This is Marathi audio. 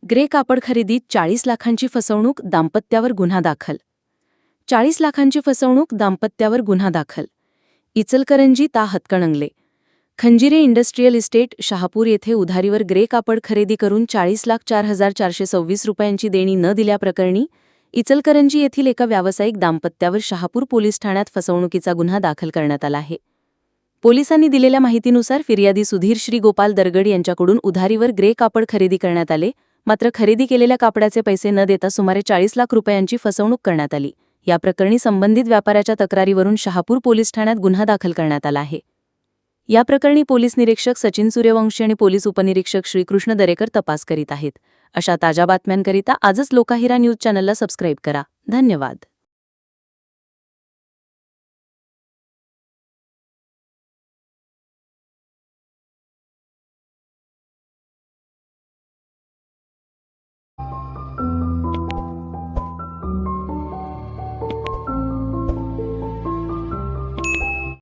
ग्रे कापड खरेदीत 40 लाखांची फसवणूक, दाम्पत्यावर गुन्हा दाखल. 40 लाखांची फसवणूक, दाम्पत्यावर गुन्हा दाखल. इचलकरंजी ता हातकणंगले. खंजिरे इंडस्ट्रियल इस्टेट, शहापूर येथे उधारीवर ग्रे कापड खरेदी करून 40,04,426 रुपयांची देणी न दिल्याप्रकरणी इचलकरंजी येथील एका व्यावसायिक दाम्पत्यावर शहापूर पोलीस ठाण्यात फसवणुकीचा गुन्हा दाखल करण्यात आला आहे. पोलिसांनी दिलेल्या माहितीनुसार फिर्यादी सुधीर श्रीगोपाल दरगड यांच्याकडून उधारीवर ग्रे कापड खरेदी करण्यात आले, मात्र खरेदी केलेल्या कापडाचे पैसे न देता सुमारे 40 लाख रुपयांची फसवणूक करण्यात आली. या प्रकरणी संबंधित व्यापाऱ्याच्या तक्रारीवरून शहापूर पोलीस ठाण्यात गुन्हा दाखल करण्यात आला आहे. या प्रकरणी पोलीस निरीक्षक सचिन सूर्यवंशी आणि पोलीस उपनिरीक्षक श्रीकृष्ण दरेकर तपास करीत आहेत. अशा ताज्या बातम्यांकरिता आजच लोकाहिरा न्यूज चॅनलला सबस्क्राईब करा. धन्यवाद.